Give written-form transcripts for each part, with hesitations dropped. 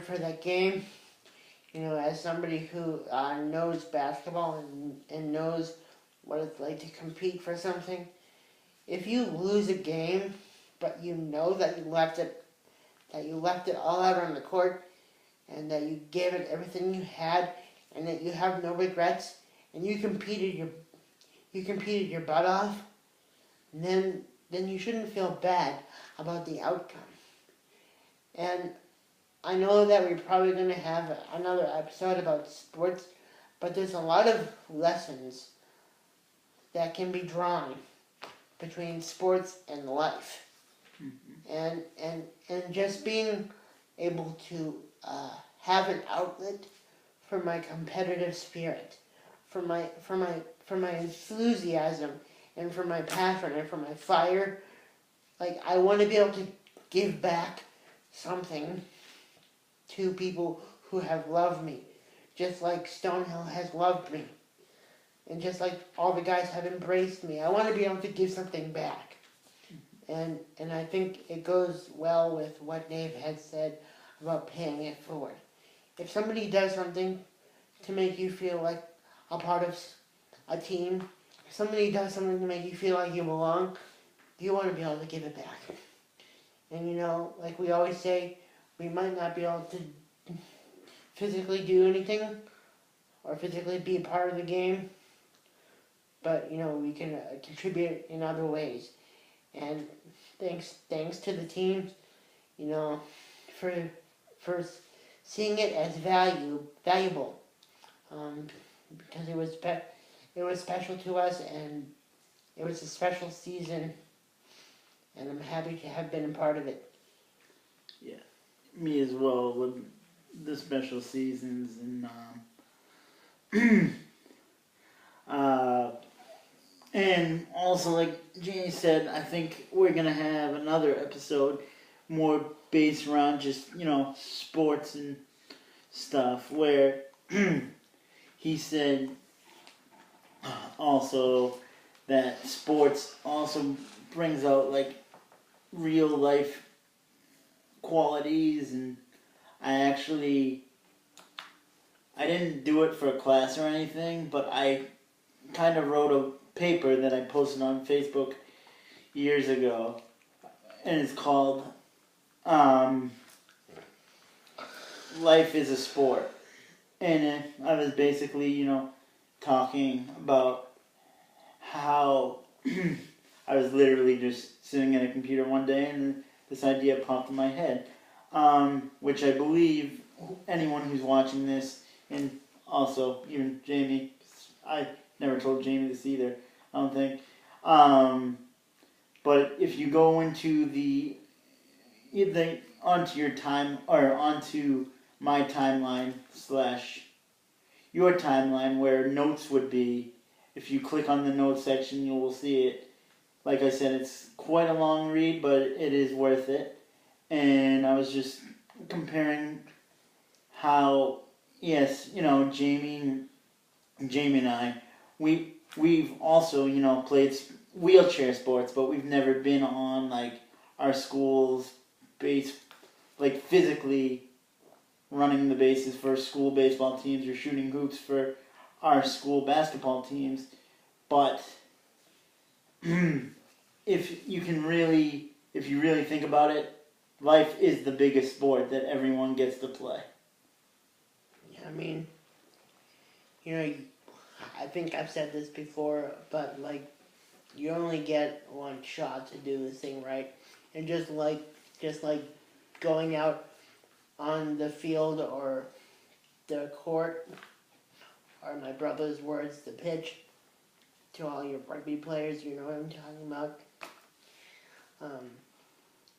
for that game. As somebody who knows basketball and knows what it's like to compete for something, if you lose a game, but you know that you left it all out on the court, and that you gave it everything you had, and that you have no regrets, and you competed your butt off, then you shouldn't feel bad about the outcome. And I know that we're probably going to have another episode about sports, but there's a lot of lessons that can be drawn between sports and life. Mm-hmm. And just being able to have an outlet for my competitive spirit, for my enthusiasm, and for my passion, and for my fire. Like, I want to be able to give back something to people who have loved me, just like Stonehill has loved me, and just like all the guys have embraced me. I want to be able to give something back, and I think it goes well with what Dave had said about paying it forward. If somebody does something to make you feel like a part of a team, if somebody does something to make you feel like you belong, you want to be able to give it back. And like we always say, we might not be able to physically do anything or physically be a part of the game, but we can contribute in other ways. And thanks to the teams, for seeing it as valuable, because it was special to us, and it was a special season, and I'm happy to have been a part of it. Yeah, me as well with the special seasons, and and also, like Jamie said, I think we're gonna have another episode more based around just sports and stuff, where he said also that sports also brings out like real life qualities. And I didn't do it for a class or anything, but I kind of wrote a paper that I posted on Facebook years ago, and it's called Life is a Sport. And I was basically, talking about how I was literally just sitting at a computer one day and this idea popped in my head, which I believe anyone who's watching this, and also even Jamie, I never told Jamie this either, I don't think, but if you go into onto your time, or onto my timeline / your timeline where notes would be, if you click on the notes section, you will see it. Like I said, it's quite a long read, but it is worth it. And I was just comparing how, yes, Jamie and I, we've also, played wheelchair sports, but we've never been on like our school's base, like physically running the bases for school baseball teams or shooting hoops for our school basketball teams. But if you really think about it, life is the biggest sport that everyone gets to play. Yeah, I mean, I think I've said this before, but like, you only get one shot to do this thing right. And just like going out on the field or the court, or my brother's words, the pitch, to all your rugby players, you know what I'm talking about.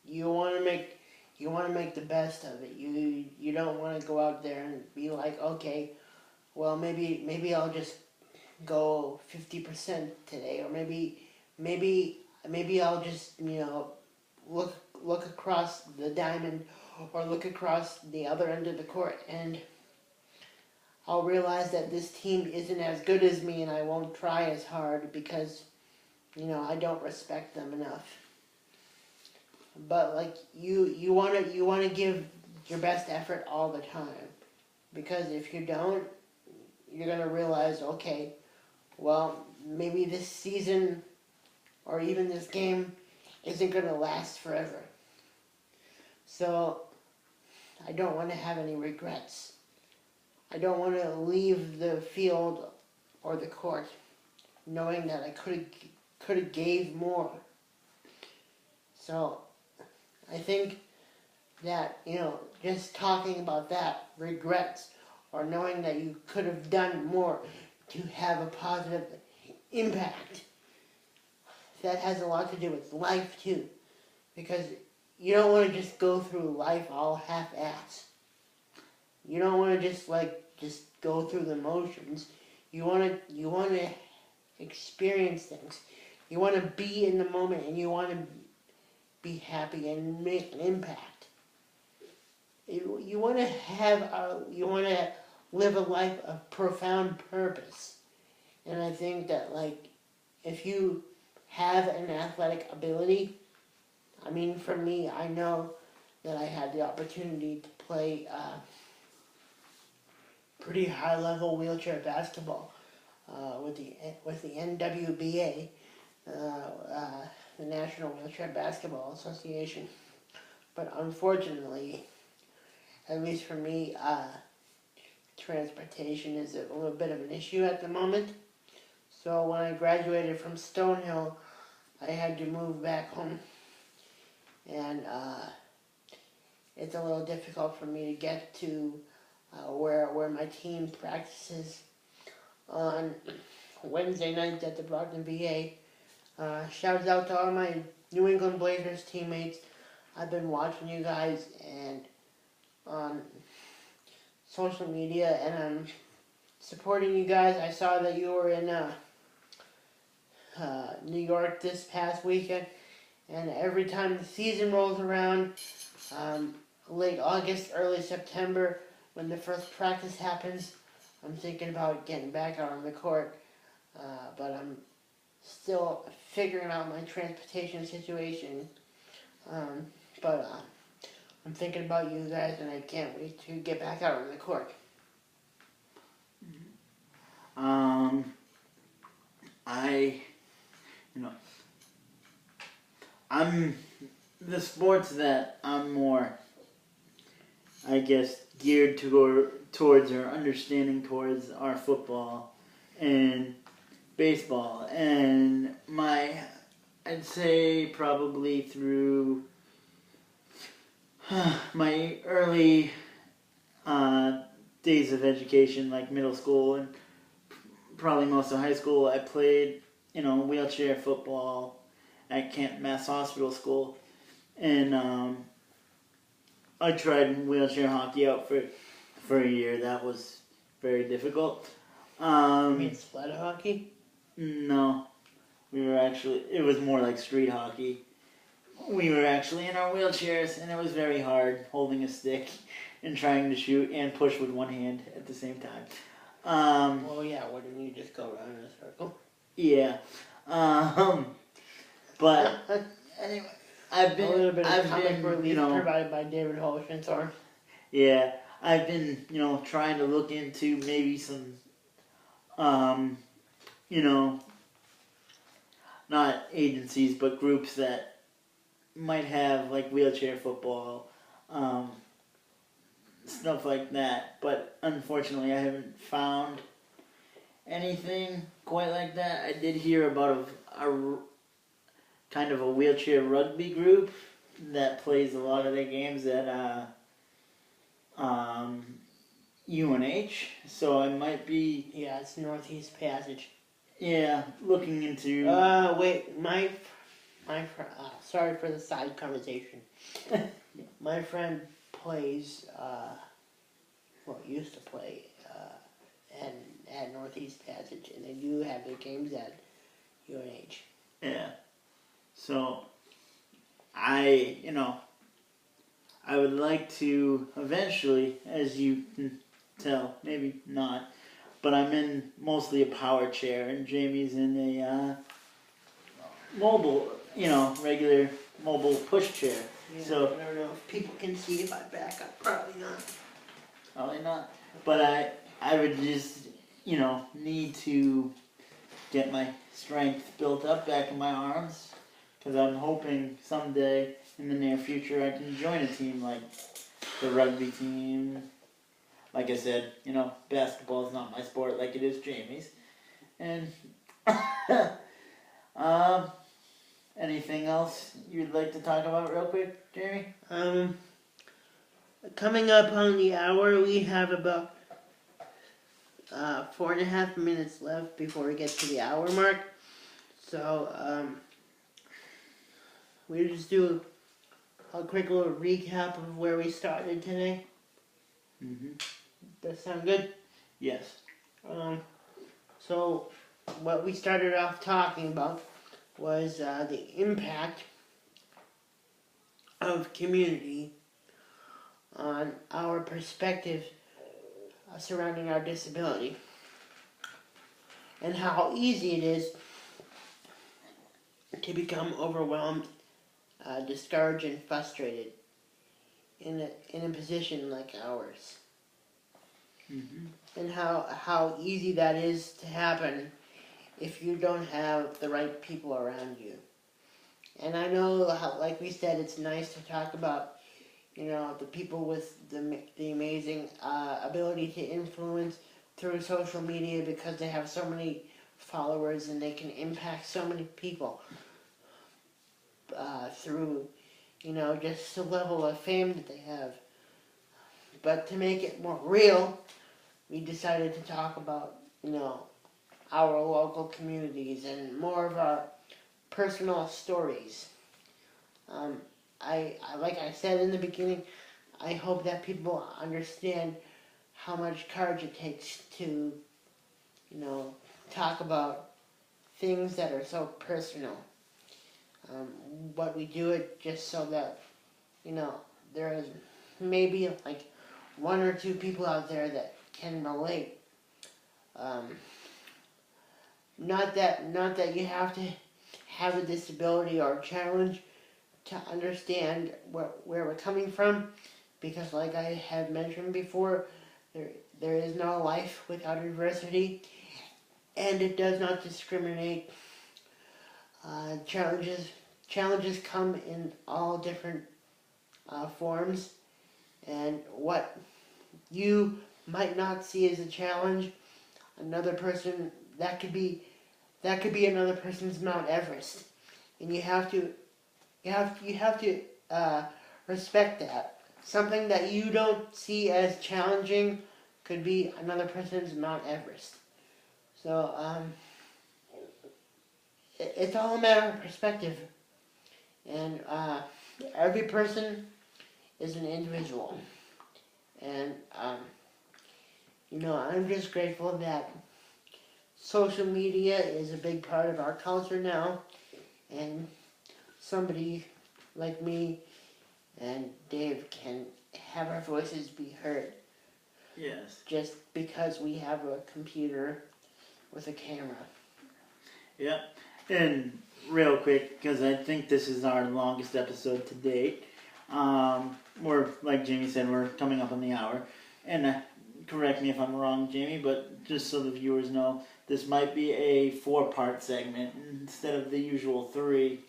You want to make the best of it. You don't want to go out there and be like, okay, well maybe I'll just go 50% today, or maybe I'll just look across the diamond, or look across the other end of the court, and I'll realize that this team isn't as good as me, and I won't try as hard because I don't respect them enough. But like you want to give your best effort all the time. Because if you don't, you're going to realize, okay, well, maybe this season or even this game isn't going to last forever. So I don't want to have any regrets. I don't want to leave the field or the court knowing that I could have gave more. So I think that, just talking about that, regrets, or knowing that you could have done more to have a positive impact, that has a lot to do with life too. Because you don't want to just go through life all half-assed. You don't want to just go through the motions. You want to experience things. You want to be in the moment, and you want to be happy and make an impact. You want to live a life of profound purpose. And I think that if you have an athletic ability, I mean, for me, I know that I had the opportunity to play pretty high-level wheelchair basketball with the NWBA, the National Wheelchair Basketball Association. But unfortunately, at least for me, transportation is a little bit of an issue at the moment. So when I graduated from Stonehill, I had to move back home. And it's a little difficult for me to get to where my team practices on Wednesday nights at the Brockton VA. Shouts out to all my New England Blazers teammates. I've been watching you guys and on social media, and I'm supporting you guys. I saw that you were in New York this past weekend, and every time the season rolls around, late August, early September, when the first practice happens, I'm thinking about getting back out on the court, but I'm still figuring out my transportation situation, but I'm thinking about you guys, and I can't wait to get back out on the court. I'm the sports that I'm more, I guess, geared towards or understanding towards are football and baseball, and I'd say probably through my early days of education, like middle school and probably most of high school, I played, wheelchair football at Camp Mass Hospital School, and I tried wheelchair hockey out for a year. That was very difficult. You mean sled hockey? No, it was more like street hockey. We were actually in our wheelchairs, and it was very hard holding a stick and trying to shoot and push with one hand at the same time. Well, yeah, wouldn't you just go around in a circle? Yeah. But anyway, I've been a little bit of I've comic been, relief provided by David Holshenthorn. Yeah, I've been, trying to look into maybe some, not agencies, but groups that might have like wheelchair football, stuff like that. But unfortunately, I haven't found anything quite like that. I did hear about a kind of a wheelchair rugby group that plays a lot of their games at UNH, so I might be... Yeah, it's Northeast Passage. Yeah, looking into... Wait, sorry for the side conversation. My friend plays, used to play at Northeast Passage, and they do have their games at UNH. Yeah. So, I would like to eventually, as you can tell, maybe not, but I'm in mostly a power chair, and Jamie's in a mobile, regular mobile push chair. Yeah, So- I don't know if people can see if I back up. Probably not. Probably not. But I would just, need to get my strength built up back in my arms. Because I'm hoping someday in the near future I can join a team like the rugby team. Like I said, basketball is not my sport like it is Jamie's. And anything else you'd like to talk about real quick, Jamie? Coming up on the hour, we have about 4.5 minutes left before we get to the hour mark. So, we'll just do a quick little recap of where we started today. Mm-hmm. Does that sound good? Yes. So, what we started off talking about was the impact of community on our perspective surrounding our disability, and how easy it is to become overwhelmed, discouraged, and frustrated in a position like ours. Mm-hmm. And how easy that is to happen if you don't have the right people around you. And I know, how, like we said, it's nice to talk about, the people with the amazing ability to influence through social media, because they have so many followers and they can impact so many people through, just the level of fame that they have. But to make it more real, we decided to talk about, our local communities and more of our personal stories. Like I said in the beginning, I hope that people understand how much courage it takes to, talk about things that are so personal. But we do it just so that, there is maybe like one or two people out there that can relate. Not that you have to have a disability or a challenge to understand where we're coming from, because like I had mentioned before, there is no life without adversity, and it does not discriminate. Challenges come in all different forms, and what you might not see as a challenge, another person, that could be another person's Mount Everest, and you have to respect that. Something that you don't see as challenging could be another person's Mount Everest. So it's all a matter of perspective, and every person is an individual, and I'm just grateful that social media is a big part of our culture now, and somebody like me and Dave can have our voices be heard. Yes. Just because we have a computer with a camera. Yep. And real quick, because I think this is our longest episode to date. We're, like Jamie said, we're coming up on the hour. And correct me if I'm wrong, Jamie, but just so the viewers know, this might be a 4-part segment instead of the usual 3.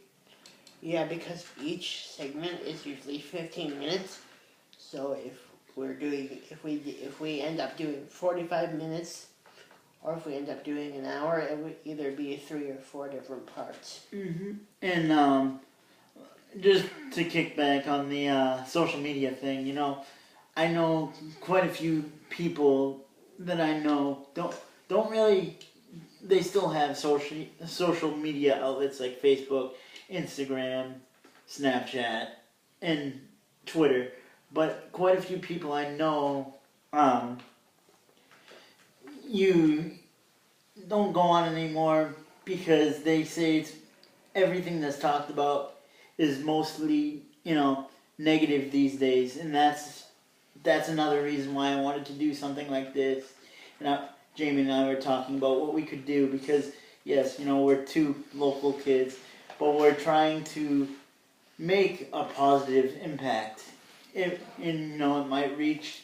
Yeah, because each segment is usually 15 minutes. So if we end up doing 45 minutes, or if we end up doing an hour, it would either be 3 or 4 different parts. Mm-hmm. And just to kick back on the social media thing, I know quite a few people that I know don't really. They still have social media outlets like Facebook, Instagram, Snapchat, and Twitter. But quite a few people I know, you don't go on anymore because they say everything that's talked about is mostly, negative these days, and that's another reason why I wanted to do something like this. Jamie and I were talking about what we could do because, yes, we're 2 local kids, but we're trying to make a positive impact. It might reach